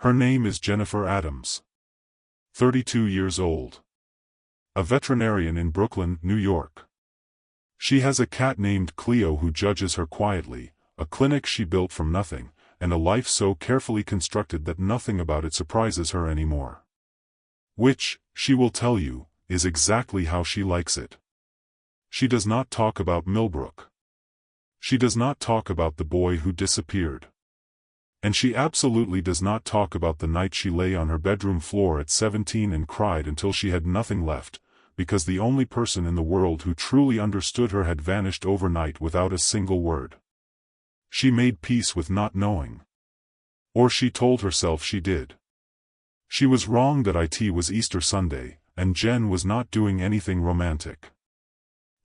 Her name is Jennifer Adams. 32 years old. A veterinarian in Brooklyn, New York. She has a cat named Cleo who judges her quietly, a clinic she built from nothing, and a life so carefully constructed that nothing about it surprises her anymore. Which, she will tell you, is exactly how she likes it. She does not talk about Millbrook. She does not talk about the boy who disappeared. And she absolutely does not talk about the night she lay on her bedroom floor at 17 and cried until she had nothing left, because the only person in the world who truly understood her had vanished overnight without a single word. She made peace with not knowing. Or she told herself she did. She was wrong that it was Easter Sunday, and Jen was not doing anything romantic.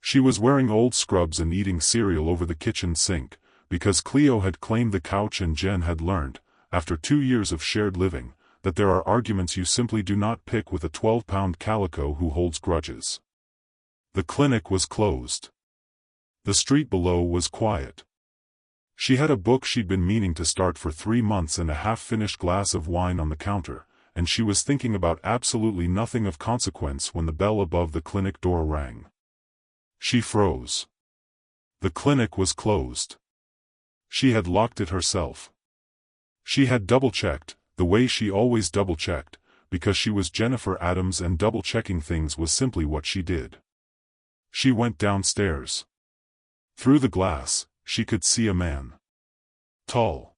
She was wearing old scrubs and eating cereal over the kitchen sink, because Cleo had claimed the couch and Jen had learned, after 2 years of shared living, that there are arguments you simply do not pick with a 12-pound calico who holds grudges. The clinic was closed. The street below was quiet. She had a book she'd been meaning to start for 3 months and a half-finished glass of wine on the counter, and she was thinking about absolutely nothing of consequence when the bell above the clinic door rang. She froze. The clinic was closed. She had locked it herself. She had double-checked, the way she always double-checked, because she was Jennifer Adams and double-checking things was simply what she did. She went downstairs. Through the glass, she could see a man. Tall.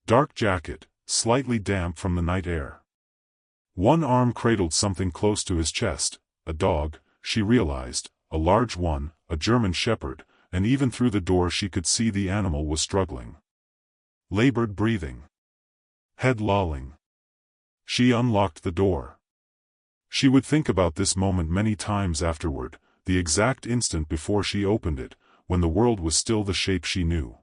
Dark jacket, slightly damp from the night air. One arm cradled something close to his chest, a dog, she realized, a large one, a German shepherd, and even through the door she could see the animal was struggling. Labored breathing. Head lolling. She unlocked the door. She would think about this moment many times afterward, the exact instant before she opened it, when the world was still the shape she knew.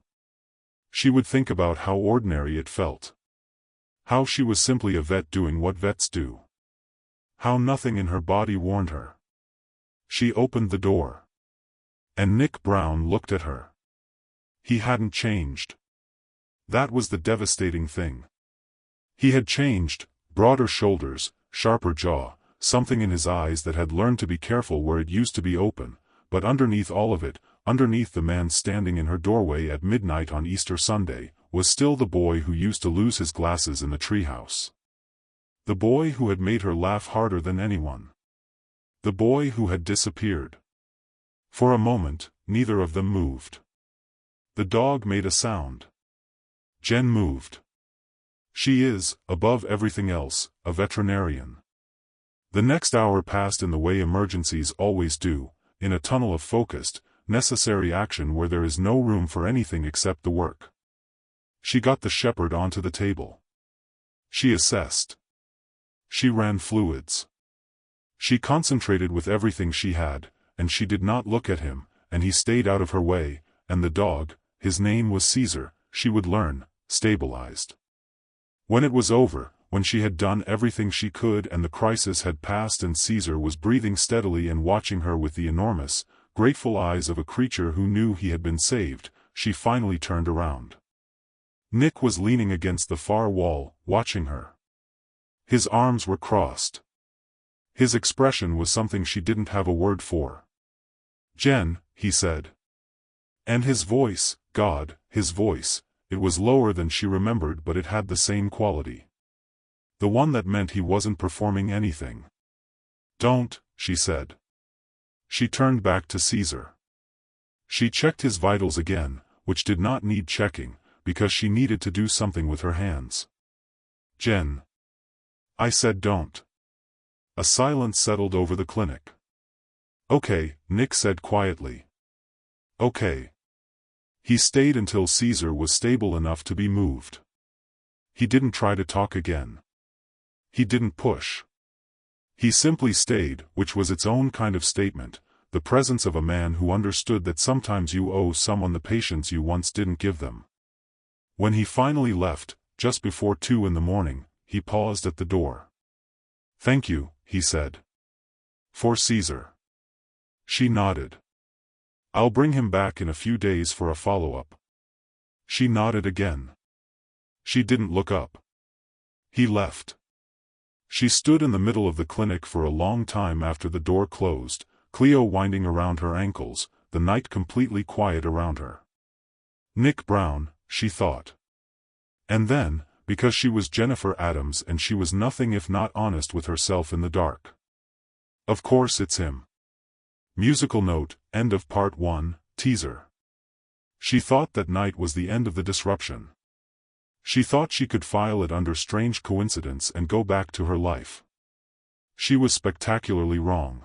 She would think about how ordinary it felt. How she was simply a vet doing what vets do. How nothing in her body warned her. She opened the door. And Nick Brown looked at her. He hadn't changed. That was the devastating thing. He had changed, broader shoulders, sharper jaw, something in his eyes that had learned to be careful where it used to be open, but underneath all of it, underneath the man standing in her doorway at midnight on Easter Sunday, was still the boy who used to lose his glasses in the treehouse. The boy who had made her laugh harder than anyone. The boy who had disappeared. For a moment, neither of them moved. The dog made a sound. Jen moved. She is, above everything else, a veterinarian. The next hour passed in the way emergencies always do, in a tunnel of focused, necessary action where there is no room for anything except the work. She got the shepherd onto the table. She assessed. She ran fluids. She concentrated with everything she had, and she did not look at him, and he stayed out of her way, and the dog, his name was Caesar, she would learn, stabilized. When it was over, when she had done everything she could and the crisis had passed and Caesar was breathing steadily and watching her with the enormous, grateful eyes of a creature who knew he had been saved, she finally turned around. Nick was leaning against the far wall, watching her. His arms were crossed. His expression was something she didn't have a word for. "Jen," he said. And his voice, God, his voice, it was lower than she remembered but it had the same quality. The one that meant he wasn't performing anything. "Don't," she said. She turned back to Caesar. She checked his vitals again, which did not need checking, because she needed to do something with her hands. "Jen." I said don't. A silence settled over the clinic. "Okay," Nick said quietly. "Okay." He stayed until Caesar was stable enough to be moved. He didn't try to talk again. He didn't push. He simply stayed, which was its own kind of statement, the presence of a man who understood that sometimes you owe someone the patience you once didn't give them. When he finally left, just before 2 in the morning, he paused at the door. "Thank you," he said. "For Caesar." She nodded. "I'll bring him back in a few days for a follow-up." She nodded again. She didn't look up. He left. She stood in the middle of the clinic for a long time after the door closed, Cleo winding around her ankles, the night completely quiet around her. Nick Brown, she thought. And then, because she was Jennifer Adams and she was nothing if not honest with herself in the dark. Of course it's him. Musical note, end of part 1, teaser. She thought that night was the end of the disruption. She thought she could file it under strange coincidence and go back to her life. She was spectacularly wrong.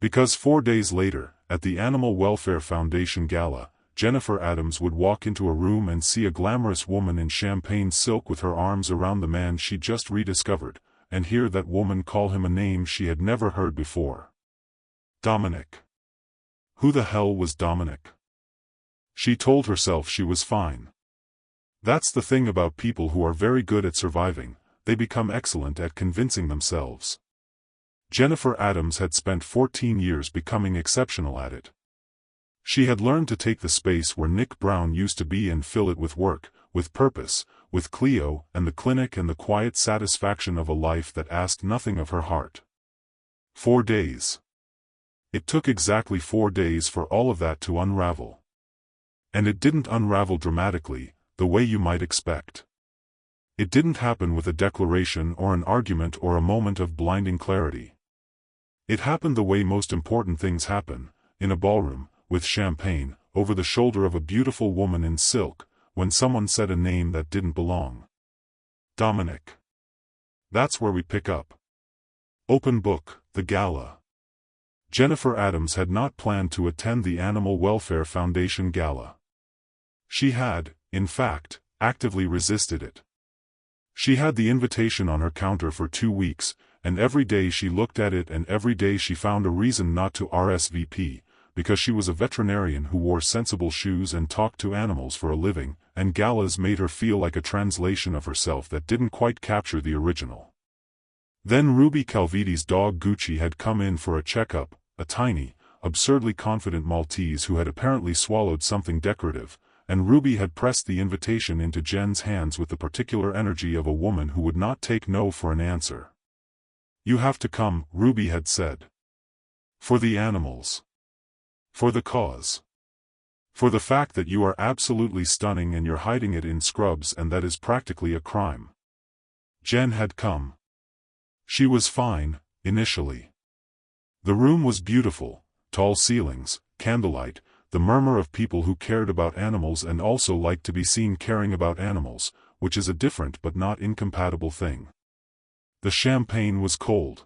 Because 4 days later, at the Animal Welfare Foundation Gala, Jennifer Adams would walk into a room and see a glamorous woman in champagne silk with her arms around the man she'd just rediscovered, and hear that woman call him a name she had never heard before. Dominic. Who the hell was Dominic? She told herself she was fine. That's the thing about people who are very good at surviving, they become excellent at convincing themselves. Jennifer Adams had spent 14 years becoming exceptional at it. She had learned to take the space where Nick Brown used to be and fill it with work, with purpose, with Cleo and the clinic and the quiet satisfaction of a life that asked nothing of her heart. 4 days. It took exactly 4 days for all of that to unravel. And it didn't unravel dramatically, the way you might expect. It didn't happen with a declaration or an argument or a moment of blinding clarity. It happened the way most important things happen, in a ballroom, with champagne, over the shoulder of a beautiful woman in silk, when someone said a name that didn't belong. Dominic. That's where we pick up. Open book, the gala. Jennifer Adams had not planned to attend the Animal Welfare Foundation Gala. She had, in fact, actively resisted it. She had the invitation on her counter for 2 weeks, and every day she looked at it and every day she found a reason not to RSVP, because she was a veterinarian who wore sensible shoes and talked to animals for a living, and galas made her feel like a translation of herself that didn't quite capture the original. Then Ruby Calvidi's dog Gucci had come in for a checkup, a tiny, absurdly confident Maltese who had apparently swallowed something decorative, and Ruby had pressed the invitation into Jen's hands with the particular energy of a woman who would not take no for an answer. You have to come, Ruby had said. For the animals. For the cause. For the fact that you are absolutely stunning and you're hiding it in scrubs and that is practically a crime. Jen had come. She was fine, initially. The room was beautiful, tall ceilings, candlelight, the murmur of people who cared about animals and also liked to be seen caring about animals, which is a different but not incompatible thing. The champagne was cold.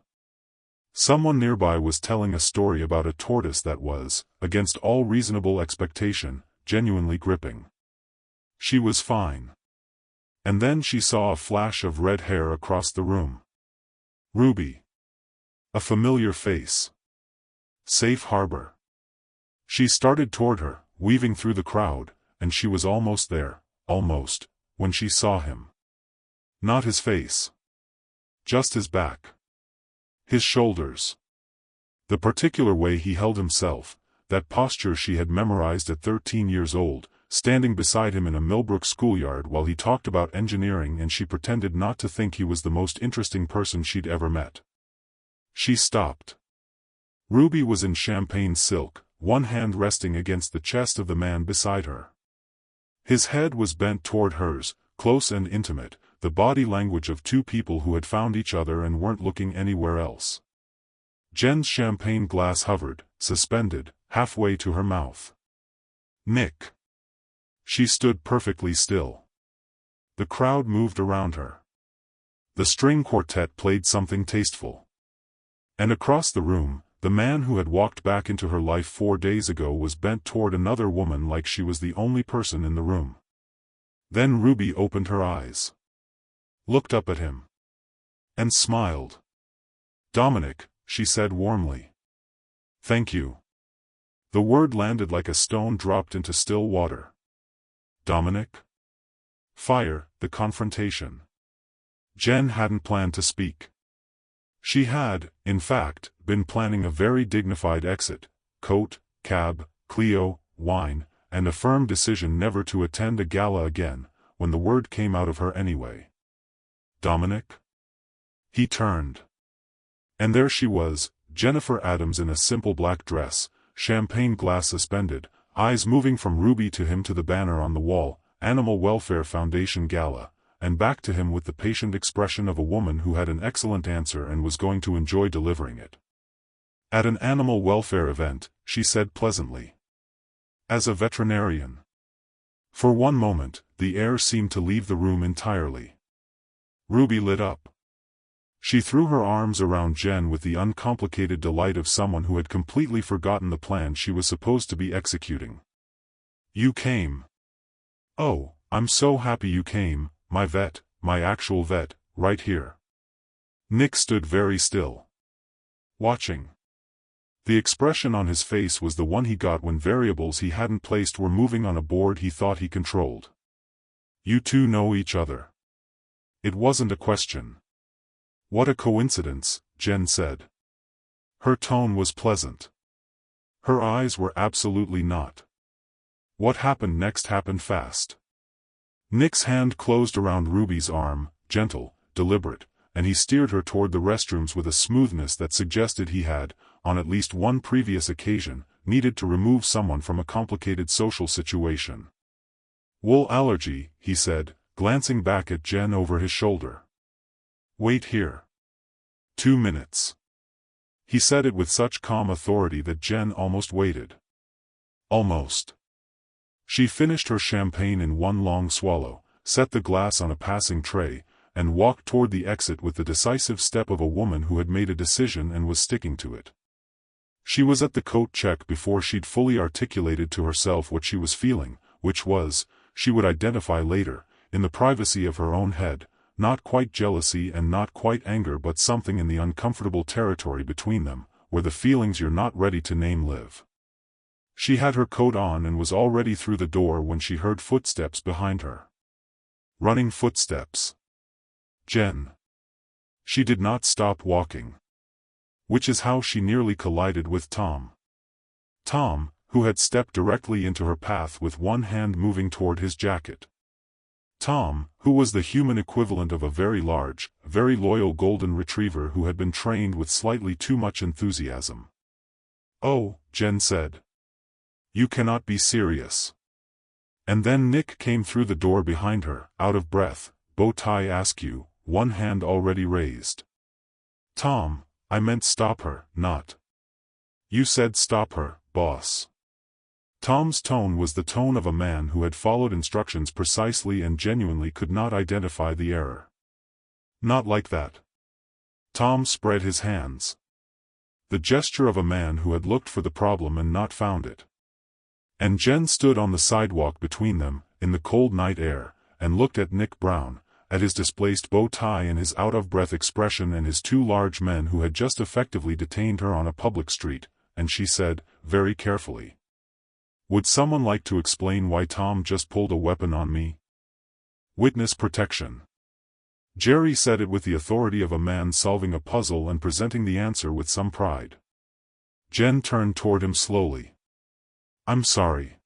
Someone nearby was telling a story about a tortoise that was, against all reasonable expectation, genuinely gripping. She was fine. And then she saw a flash of red hair across the room. Ruby. A familiar face. Safe harbor. She started toward her, weaving through the crowd, and she was almost there, almost, when she saw him. Not his face. Just his back. His shoulders. The particular way he held himself, that posture she had memorized at 13 years old, standing beside him in a Millbrook schoolyard while he talked about engineering and she pretended not to think he was the most interesting person she'd ever met. She stopped. Ruby was in champagne silk, one hand resting against the chest of the man beside her. His head was bent toward hers, close and intimate, the body language of two people who had found each other and weren't looking anywhere else. Jen's champagne glass hovered, suspended, halfway to her mouth. Nick. She stood perfectly still. The crowd moved around her. The string quartet played something tasteful. And across the room, the man who had walked back into her life 4 days ago was bent toward another woman like she was the only person in the room. Then Ruby opened her eyes. Looked up at him. And smiled. Dominic, she said warmly. Thank you. The word landed like a stone dropped into still water. Dominic? Fire, the confrontation. Jen hadn't planned to speak. She had, in fact, been planning a very dignified exit, coat, cab, Cleo, wine, and a firm decision never to attend a gala again, when the word came out of her anyway. Dominic? He turned. And there she was, Jennifer Adams in a simple black dress, champagne glass suspended, eyes moving from Ruby to him to the banner on the wall, Animal Welfare Foundation Gala, and back to him with the patient expression of a woman who had an excellent answer and was going to enjoy delivering it. At an animal welfare event, she said pleasantly. As a veterinarian. For one moment, the air seemed to leave the room entirely. Ruby lit up. She threw her arms around Jen with the uncomplicated delight of someone who had completely forgotten the plan she was supposed to be executing. You came. Oh, I'm so happy you came, my vet, my actual vet, right here. Nick stood very still. Watching. The expression on his face was the one he got when variables he hadn't placed were moving on a board he thought he controlled. You two know each other. It wasn't a question. What a coincidence, Jen said. Her tone was pleasant. Her eyes were absolutely not. What happened next happened fast. Nick's hand closed around Ruby's arm, gentle, deliberate, and he steered her toward the restrooms with a smoothness that suggested he had, on at least one previous occasion, needed to remove someone from a complicated social situation. Wool allergy, he said, glancing back at Jen over his shoulder. Wait here. 2 minutes. He said it with such calm authority that Jen almost waited. Almost. She finished her champagne in one long swallow, set the glass on a passing tray, and walked toward the exit with the decisive step of a woman who had made a decision and was sticking to it. She was at the coat check before she'd fully articulated to herself what she was feeling, which was, she would identify later, in the privacy of her own head, not quite jealousy and not quite anger but something in the uncomfortable territory between them, where the feelings you're not ready to name live. She had her coat on and was already through the door when she heard footsteps behind her. Running footsteps. Jen. She did not stop walking. Which is how she nearly collided with Tom. Tom, who had stepped directly into her path with one hand moving toward his jacket. Tom, who was the human equivalent of a very large, very loyal golden retriever who had been trained with slightly too much enthusiasm. Oh, Jen said. You cannot be serious. And then Nick came through the door behind her, out of breath, bow tie askew, one hand already raised. Tom, I meant stop her, not. You said stop her, boss. Tom's tone was the tone of a man who had followed instructions precisely and genuinely could not identify the error. Not like that. Tom spread his hands. The gesture of a man who had looked for the problem and not found it. And Jen stood on the sidewalk between them, in the cold night air, and looked at Nick Brown, at his displaced bow tie and his out-of-breath expression and his two large men who had just effectively detained her on a public street, and she said, very carefully. Would someone like to explain why Tom just pulled a weapon on me? Witness protection. Jerry said it with the authority of a man solving a puzzle and presenting the answer with some pride. Jen turned toward him slowly. I'm sorry.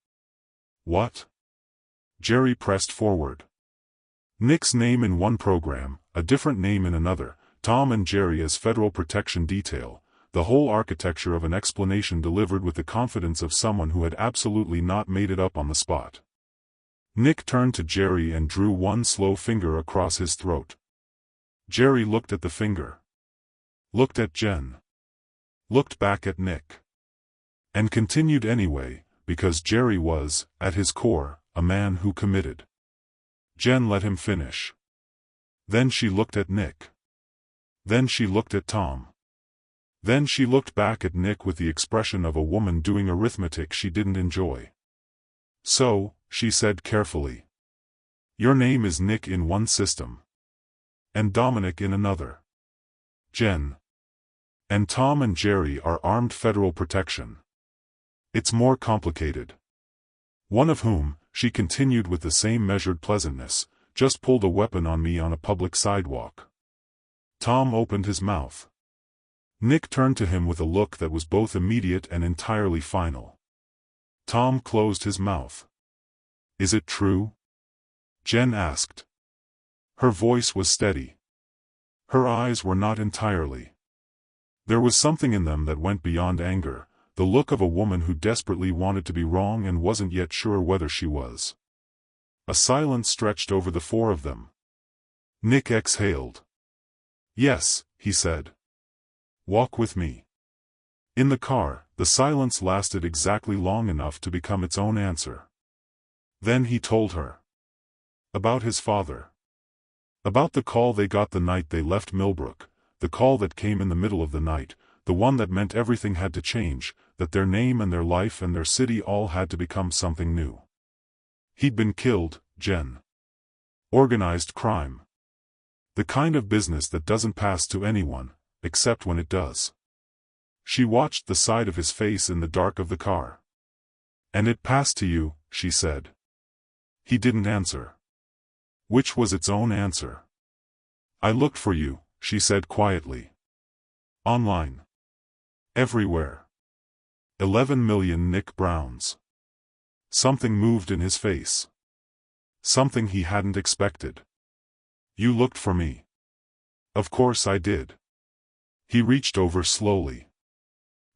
What? Jerry pressed forward. Nick's name in one program, a different name in another, Tom and Jerry as Federal Protection Detail, the whole architecture of an explanation delivered with the confidence of someone who had absolutely not made it up on the spot. Nick turned to Jerry and drew one slow finger across his throat. Jerry looked at the finger. Looked at Jen. Looked back at Nick. And continued anyway, because Jerry was, at his core, a man who committed. Jen let him finish. Then she looked at Nick. Then she looked at Tom. Then she looked back at Nick with the expression of a woman doing arithmetic she didn't enjoy. So, she said carefully. Your name is Nick in one system. And Dominic in another. Jen. And Tom and Jerry are armed federal protection. It's more complicated. One of whom, she continued with the same measured pleasantness, just pulled a weapon on me on a public sidewalk. Tom opened his mouth. Nick turned to him with a look that was both immediate and entirely final. Tom closed his mouth. Is it true? Jen asked. Her voice was steady. Her eyes were not entirely. There was something in them that went beyond anger, the look of a woman who desperately wanted to be wrong and wasn't yet sure whether she was. A silence stretched over the four of them. Nick exhaled. "Yes," he said. "Walk with me." In the car, the silence lasted exactly long enough to become its own answer. Then he told her. About his father. About the call they got the night they left Millbrook, the call that came in the middle of the night, the one that meant everything had to change, that their name and their life and their city all had to become something new. He'd been killed, Jen. Organized crime. The kind of business that doesn't pass to anyone, except when it does. She watched the side of his face in the dark of the car. "And it passed to you," she said. He didn't answer. Which was its own answer. "I looked for you," she said quietly. "Online. Everywhere. 11 million Nick Browns." Something moved in his face. Something he hadn't expected. "You looked for me." "Of course I did." He reached over slowly.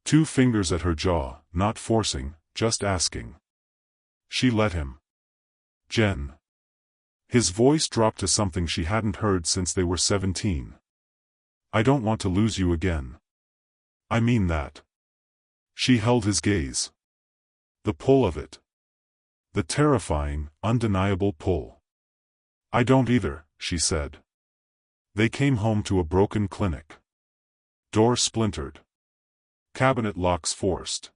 2 fingers at her jaw, not forcing, just asking. She let him. "Jen." His voice dropped to something she hadn't heard since they were 17. "I don't want to lose you again. I mean that." She held his gaze. The pull of it. The terrifying, undeniable pull. "I don't either," she said. They came home to a broken clinic. Door splintered. Cabinet locks forced.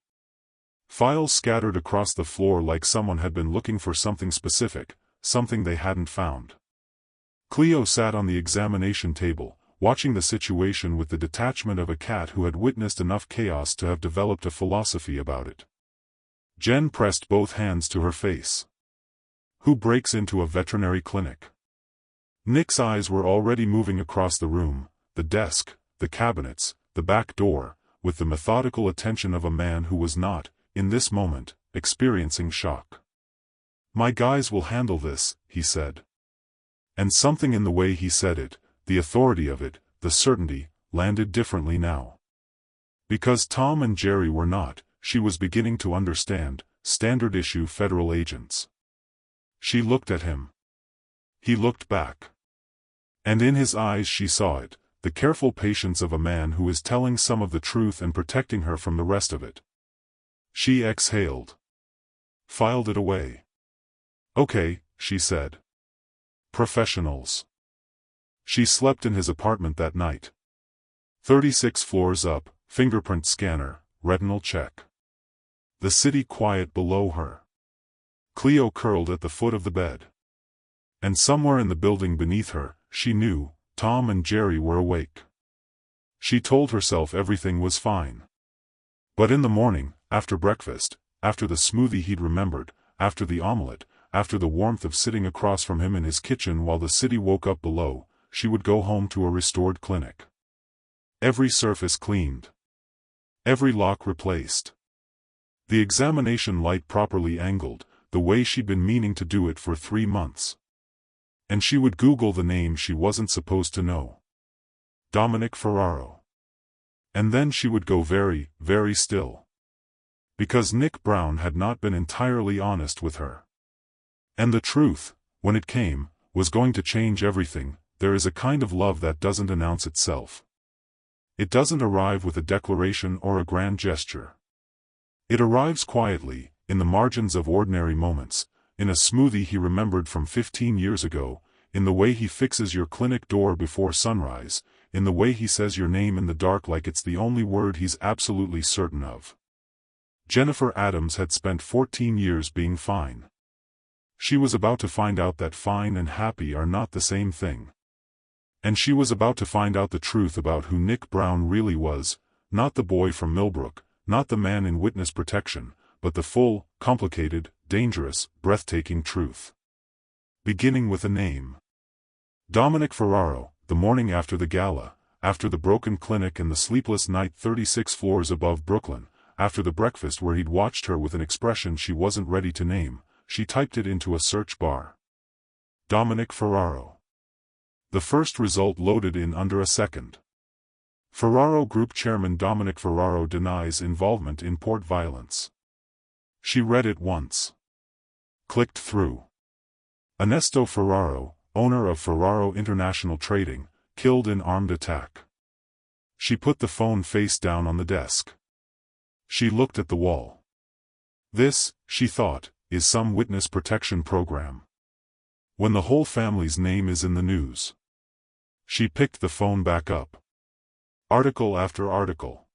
Files scattered across the floor like someone had been looking for something specific, something they hadn't found. Cleo sat on the examination table, watching the situation with the detachment of a cat who had witnessed enough chaos to have developed a philosophy about it. Jen pressed both hands to her face. Who breaks into a veterinary clinic? Nick's eyes were already moving across the room, the desk, the cabinets, the back door, with the methodical attention of a man who was not, in this moment, experiencing shock. "My guys will handle this," he said. And something in the way he said it, the authority of it, the certainty, landed differently now. Because Tom and Jerry were not, she was beginning to understand, standard-issue federal agents. She looked at him. He looked back. And in his eyes she saw it, the careful patience of a man who is telling some of the truth and protecting her from the rest of it. She exhaled. Filed it away. "Okay," she said. "Professionals." She slept in his apartment that night. 36 floors up, fingerprint scanner, retinal check. The city quiet below her. Cleo curled at the foot of the bed. And somewhere in the building beneath her, she knew, Tom and Jerry were awake. She told herself everything was fine. But in the morning, after breakfast, after the smoothie he'd remembered, after the omelette, after the warmth of sitting across from him in his kitchen while the city woke up below, she would go home to a restored clinic. Every surface cleaned. Every lock replaced. The examination light properly angled, the way she'd been meaning to do it for 3 months. And she would Google the name she wasn't supposed to know. Dominic Ferraro. And then she would go very, very still. Because Nick Brown had not been entirely honest with her. And the truth, when it came, was going to change everything. There is a kind of love that doesn't announce itself. It doesn't arrive with a declaration or a grand gesture. It arrives quietly, in the margins of ordinary moments, in a smoothie he remembered from 15 years ago, in the way he fixes your clinic door before sunrise, in the way he says your name in the dark like it's the only word he's absolutely certain of. Jennifer Adams had spent 14 years being fine. She was about to find out that fine and happy are not the same thing. And she was about to find out the truth about who Nick Brown really was, not the boy from Millbrook, not the man in witness protection, but the full, complicated, dangerous, breathtaking truth. Beginning with a name. Dominic Ferraro, the morning after the gala, after the broken clinic and the sleepless night 36 floors above Brooklyn, after the breakfast where he'd watched her with an expression she wasn't ready to name, she typed it into a search bar. Dominic Ferraro. The first result loaded in under a second. Ferraro Group Chairman Dominic Ferraro denies involvement in port violence. She read it once. Clicked through. Ernesto Ferraro, owner of Ferraro International Trading, killed in armed attack. She put the phone face down on the desk. She looked at the wall. This, she thought, is some witness protection program. When the whole family's name is in the news. She picked the phone back up. Article after article.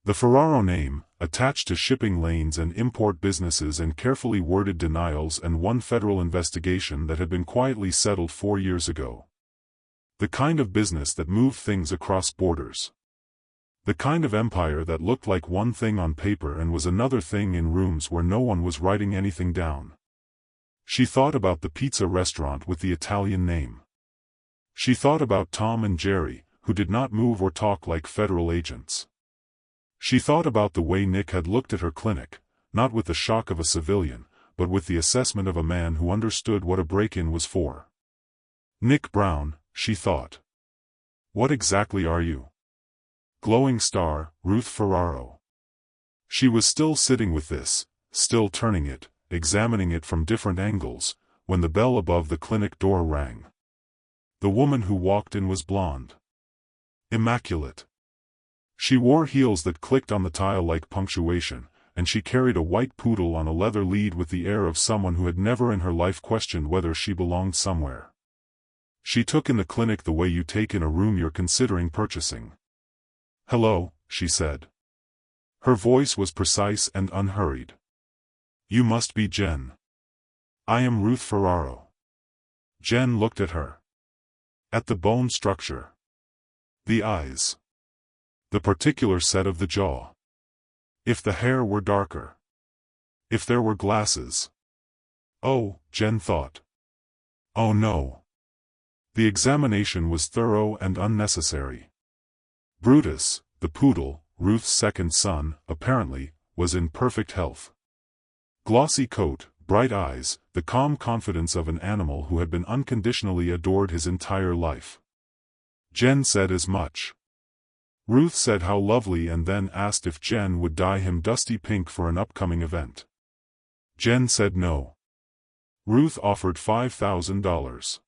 The Ferraro name, attached to shipping lanes and import businesses, and carefully worded denials, and one federal investigation that had been quietly settled 4 years ago. The kind of business that moved things across borders. The kind of empire that looked like one thing on paper and was another thing in rooms where no one was writing anything down. She thought about the pizza restaurant with the Italian name. She thought about Tom and Jerry, who did not move or talk like federal agents. She thought about the way Nick had looked at her clinic, not with the shock of a civilian, but with the assessment of a man who understood what a break-in was for. Nick Brown, she thought. What exactly are you? Glowing star, Ruth Ferraro. She was still sitting with this, still turning it, examining it from different angles, when the bell above the clinic door rang. The woman who walked in was blonde. Immaculate. She wore heels that clicked on the tile like punctuation, and she carried a white poodle on a leather lead with the air of someone who had never in her life questioned whether she belonged somewhere. She took in the clinic the way you take in a room you're considering purchasing. Hello, she said. Her voice was precise and unhurried. You must be Jen. I am Ruth Ferraro. Jen looked at her. At the bone structure. The eyes. The particular set of the jaw. If the hair were darker. If there were glasses. Oh, Jen thought. Oh no. The examination was thorough and unnecessary. Brutus, the poodle, Ruth's second son, apparently, was in perfect health. Glossy coat, bright eyes, the calm confidence of an animal who had been unconditionally adored his entire life. Jen said as much. Ruth said how lovely and then asked if Jen would dye him dusty pink for an upcoming event. Jen said no. Ruth offered $5,000.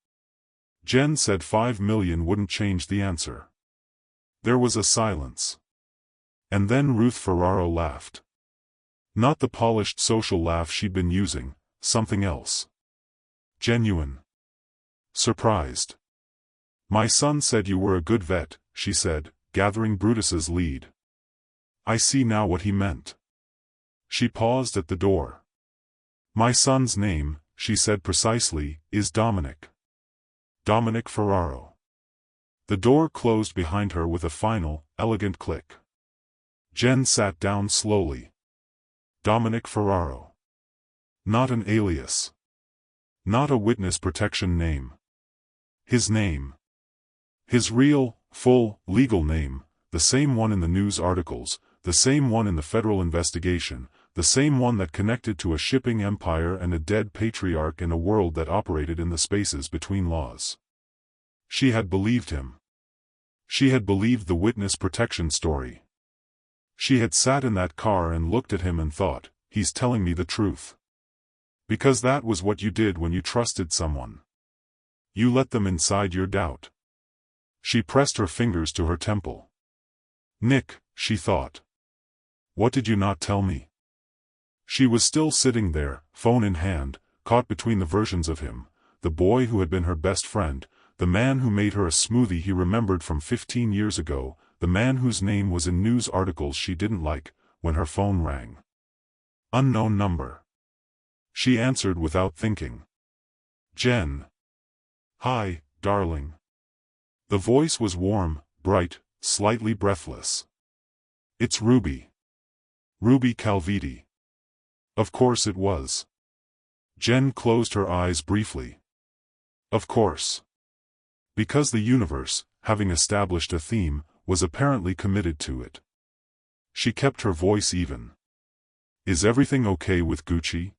Jen said $5 million wouldn't change the answer. There was a silence. And then Ruth Ferraro laughed. Not the polished social laugh she'd been using, something else. Genuine. Surprised. My son said you were a good vet, she said, gathering Brutus's lead. I see now what he meant. She paused at the door. My son's name, she said precisely, is Dominic. Dominic Ferraro. The door closed behind her with a final, elegant click. Jen sat down slowly. Dominic Ferraro. Not an alias. Not a witness protection name. His name. His real, full, legal name, the same one in the news articles, the same one in the federal investigation, the same one that connected to a shipping empire and a dead patriarch in a world that operated in the spaces between laws. She had believed him. She had believed the witness protection story. She had sat in that car and looked at him and thought, he's telling me the truth. Because that was what you did when you trusted someone. You let them inside your doubt. She pressed her fingers to her temple. Nick, she thought. What did you not tell me? She was still sitting there, phone in hand, caught between the versions of him, the boy who had been her best friend, the man who made her a smoothie he remembered from 15 years ago, the man whose name was in news articles she didn't like, when her phone rang. Unknown number. She answered without thinking. Jen. Hi, darling. The voice was warm, bright, slightly breathless. It's Ruby. Ruby Calviti. Of course it was. Jen closed her eyes briefly. Of course. Because the universe, having established a theme, was apparently committed to it. She kept her voice even. Is everything okay with Gucci?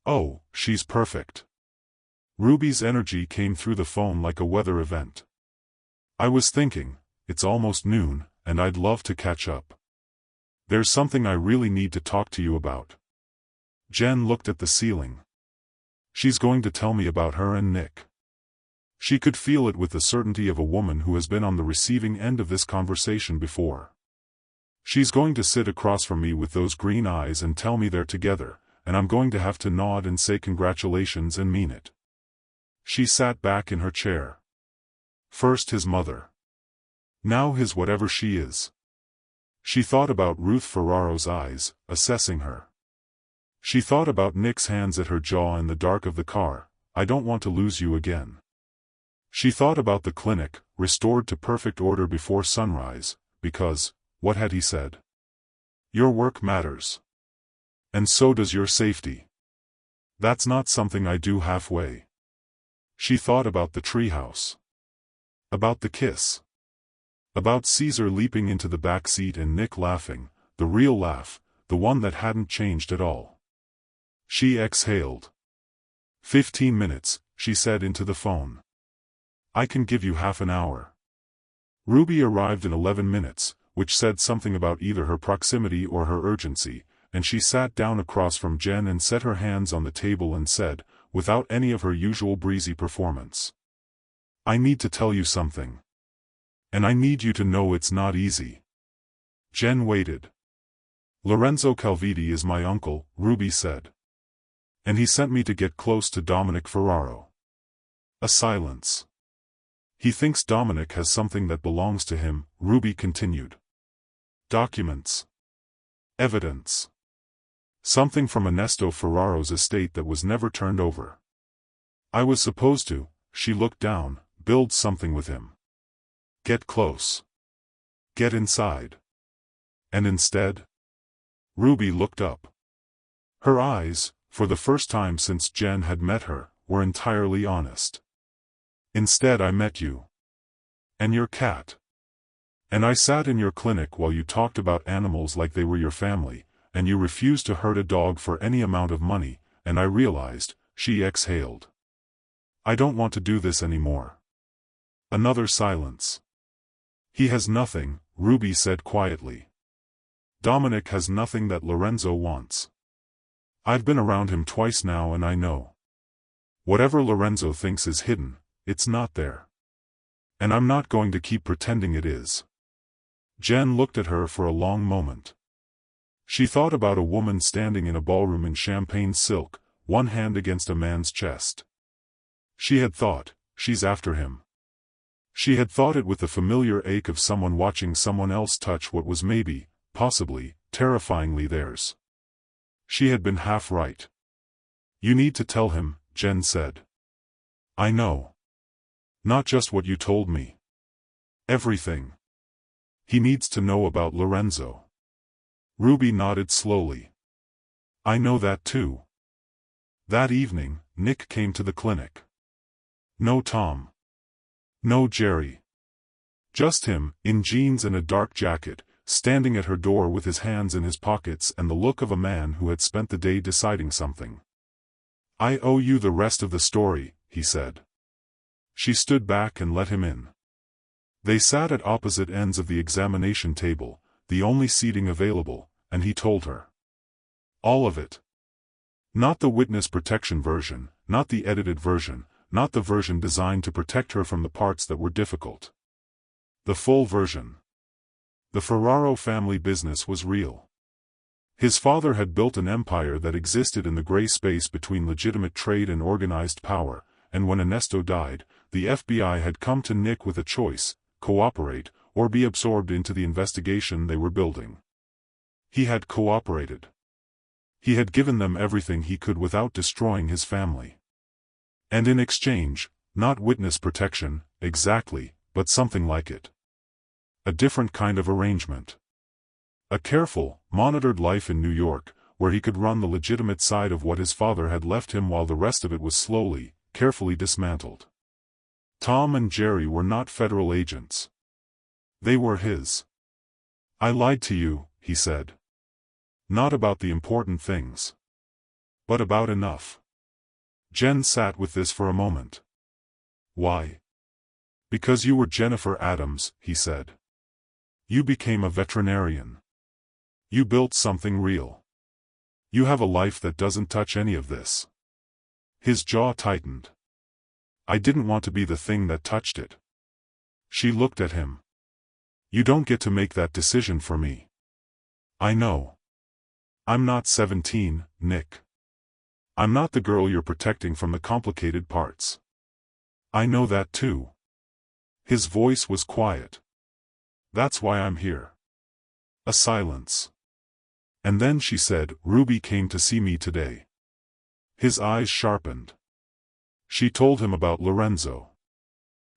Oh, she's perfect. Ruby's energy came through the phone like a weather event. I was thinking, it's almost noon, and I'd love to catch up. There's something I really need to talk to you about. Jen looked at the ceiling. She's going to tell me about her and Nick. She could feel it with the certainty of a woman who has been on the receiving end of this conversation before. She's going to sit across from me with those green eyes and tell me they're together, and I'm going to have to nod and say congratulations and mean it. She sat back in her chair. First his mother. Now his whatever she is. She thought about Ruth Ferraro's eyes, assessing her. She thought about Nick's hands at her jaw in the dark of the car. I don't want to lose you again. She thought about the clinic, restored to perfect order before sunrise, because, what had he said? Your work matters. And so does your safety. That's not something I do halfway. She thought about the treehouse. About the kiss. About Caesar leaping into the back seat and Nick laughing, the real laugh, the one that hadn't changed at all. She exhaled. 15 minutes, she said into the phone. I can give you half an hour. Ruby arrived in 11 minutes, which said something about either her proximity or her urgency, and she sat down across from Jen and set her hands on the table and said, without any of her usual breezy performance. I need to tell you something. And I need you to know it's not easy. Jen waited. Lorenzo Calviti is my uncle, Ruby said. And he sent me to get close to Dominic Ferraro. A silence. He thinks Dominic has something that belongs to him, Ruby continued. Documents. Evidence. Something from Ernesto Ferraro's estate that was never turned over. I was supposed to, she looked down, build something with him. Get close. Get inside. And instead? Ruby looked up. Her eyes, for the first time since Jen had met her, were entirely honest. Instead I met you. And your cat. And I sat in your clinic while you talked about animals like they were your family, and you refused to hurt a dog for any amount of money, and I realized, she exhaled. I don't want to do this anymore. Another silence. He has nothing, Ruby said quietly. Dominic has nothing that Lorenzo wants. I've been around him twice now and I know. Whatever Lorenzo thinks is hidden, it's not there. And I'm not going to keep pretending it is. Jen looked at her for a long moment. She thought about a woman standing in a ballroom in champagne silk, one hand against a man's chest. She had thought, she's after him. She had thought it with the familiar ache of someone watching someone else touch what was maybe, possibly, terrifyingly theirs. She had been half right. You need to tell him, Jen said. I know. Not just what you told me. Everything. He needs to know about Lorenzo. Ruby nodded slowly. I know that too. That evening, Nick came to the clinic. No Tom. No Jerry. Just him, in jeans and a dark jacket, standing at her door with his hands in his pockets and the look of a man who had spent the day deciding something. I owe you the rest of the story, he said. She stood back and let him in. They sat at opposite ends of the examination table, the only seating available, and he told her. All of it. Not the witness protection version, not the edited version, not the version designed to protect her from the parts that were difficult. The full version. The Ferraro family business was real. His father had built an empire that existed in the gray space between legitimate trade and organized power, and when Ernesto died, the FBI had come to Nick with a choice: cooperate, or be absorbed into the investigation they were building. He had cooperated. He had given them everything he could without destroying his family. And in exchange, not witness protection, exactly, but something like it. A different kind of arrangement. A careful, monitored life in New York, where he could run the legitimate side of what his father had left him while the rest of it was slowly, carefully dismantled. Tom and Jerry were not federal agents. They were his. I lied to you, he said. Not about the important things. But about enough. Jen sat with this for a moment. Why? Because you were Jennifer Adams, he said. You became a veterinarian. You built something real. You have a life that doesn't touch any of this. His jaw tightened. I didn't want to be the thing that touched it. She looked at him. You don't get to make that decision for me. I know. I'm not 17, Nick. I'm not the girl you're protecting from the complicated parts. I know that too. His voice was quiet. That's why I'm here. A silence. And then she said, Ruby came to see me today. His eyes sharpened. She told him about Lorenzo.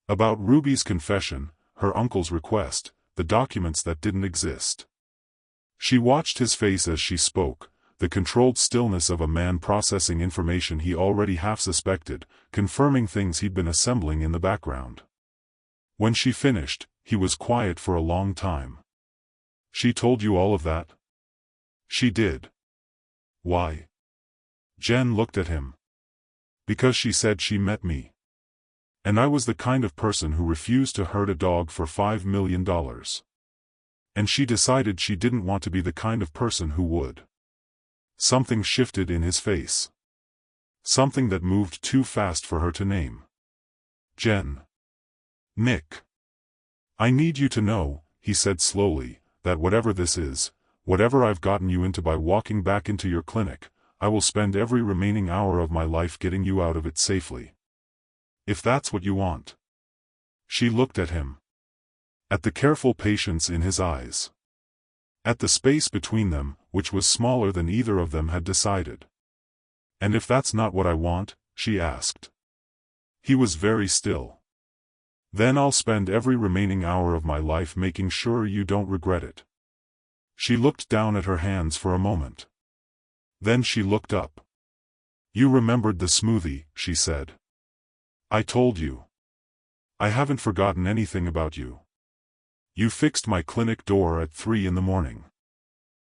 About Ruby's confession, her uncle's request, the documents that didn't exist. She watched his face as she spoke, the controlled stillness of a man processing information he already half suspected, confirming things he'd been assembling in the background. When she finished, he was quiet for a long time. She told you all of that? She did. Why? Jen looked at him. Because she said she met me. And I was the kind of person who refused to hurt a dog for $5 million. And she decided she didn't want to be the kind of person who would. Something shifted in his face. Something that moved too fast for her to name. Jen. Nick. I need you to know, he said slowly, that whatever this is, whatever I've gotten you into by walking back into your clinic, I will spend every remaining hour of my life getting you out of it safely. If that's what you want. She looked at him. At the careful patience in his eyes. At the space between them, which was smaller than either of them had decided. And if that's not what I want, she asked. He was very still. Then I'll spend every remaining hour of my life making sure you don't regret it. She looked down at her hands for a moment. Then she looked up. You remembered the smoothie, she said. I told you. I haven't forgotten anything about you. You fixed my clinic door at 3 in the morning.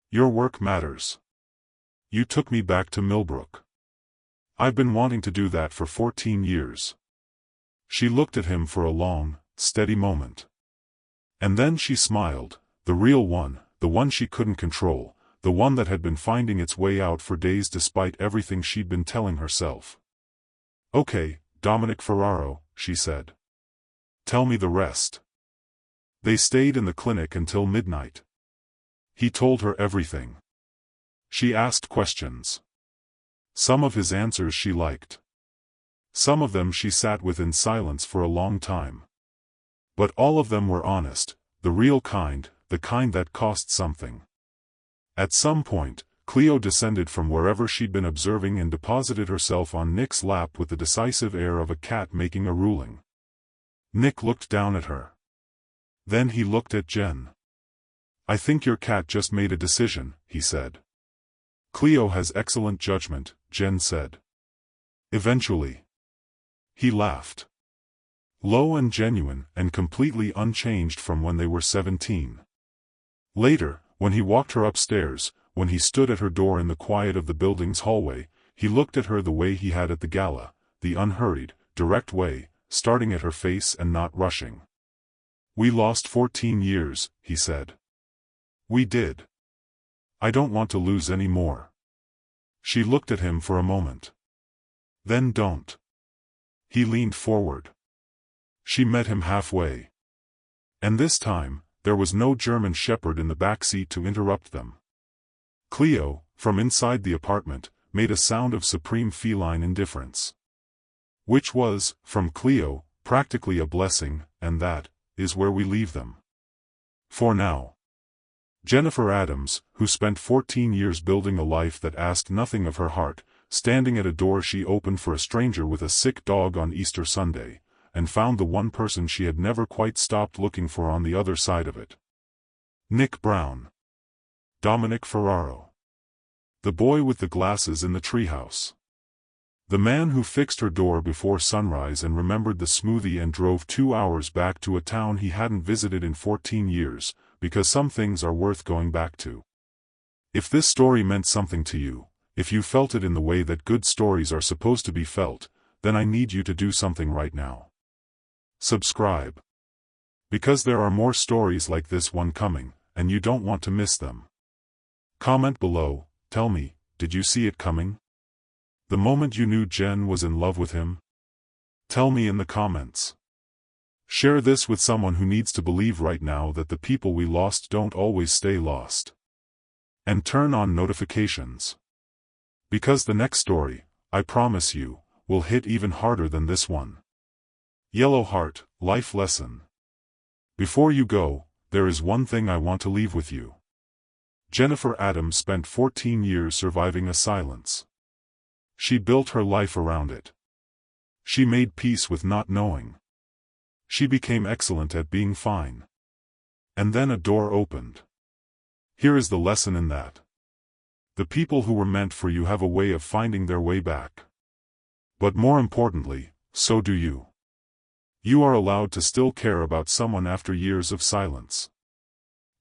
Your work matters. You took me back to Millbrook. I've been wanting to do that for 14 years. She looked at him for a long, steady moment. And then she smiled, the real one, the one she couldn't control, the one that had been finding its way out for days despite everything she'd been telling herself. Okay, Dominic Ferraro, she said. Tell me the rest. They stayed in the clinic until midnight. He told her everything. She asked questions. Some of his answers she liked. Some of them she sat with in silence for a long time. But all of them were honest, the real kind, the kind that cost something. At some point, Cleo descended from wherever she'd been observing and deposited herself on Nick's lap with the decisive air of a cat making a ruling. Nick looked down at her. Then he looked at Jen. I think your cat just made a decision, he said. Cleo has excellent judgment, Jen said. Eventually. He laughed. Low and genuine, and completely unchanged from when they were 17. Later, when he walked her upstairs, when he stood at her door in the quiet of the building's hallway, he looked at her the way he had at the gala, the unhurried, direct way, starting at her face and not rushing. We lost 14 years, he said. We did. I don't want to lose any more. She looked at him for a moment. Then don't. He leaned forward. She met him halfway. And this time, there was no German shepherd in the back seat to interrupt them. Cleo, from inside the apartment, made a sound of supreme feline indifference. Which was, from Cleo, practically a blessing, and that is where we leave them. For now. Jennifer Adams, who spent 14 years building a life that asked nothing of her heart, standing at a door she opened for a stranger with a sick dog on Easter Sunday, and found the one person she had never quite stopped looking for on the other side of it. Nick Brown. Dominic Ferraro. The boy with the glasses in the treehouse. The man who fixed her door before sunrise and remembered the smoothie and drove 2 hours back to a town he hadn't visited in 14 years, because some things are worth going back to. If this story meant something to you, if you felt it in the way that good stories are supposed to be felt, then I need you to do something right now. Subscribe. Because there are more stories like this one coming, and you don't want to miss them. Comment below, tell me, did you see it coming? The moment you knew Jen was in love with him? Tell me in the comments. Share this with someone who needs to believe right now that the people we lost don't always stay lost. And turn on notifications. Because the next story, I promise you, will hit even harder than this one. Yellow Heart, Life Lesson. Before you go, there is one thing I want to leave with you. Jennifer Adams spent 14 years surviving a silence. She built her life around it. She made peace with not knowing. She became excellent at being fine. And then a door opened. Here is the lesson in that. The people who were meant for you have a way of finding their way back. But more importantly, so do you. You are allowed to still care about someone after years of silence.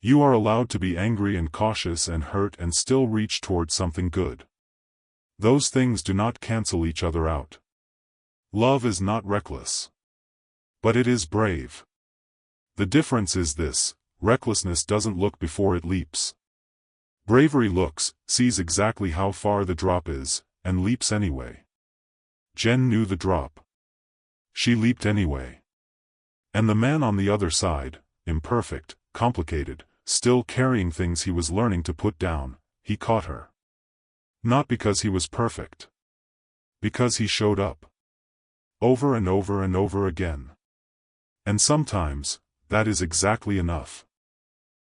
You are allowed to be angry and cautious and hurt and still reach toward something good. Those things do not cancel each other out. Love is not reckless. But it is brave. The difference is this: recklessness doesn't look before it leaps. Bravery looks, sees exactly how far the drop is, and leaps anyway. Jen knew the drop. She leaped anyway. And the man on the other side, imperfect, complicated, still carrying things he was learning to put down, he caught her. Not because he was perfect. Because he showed up. Over and over and over again. And sometimes, that is exactly enough.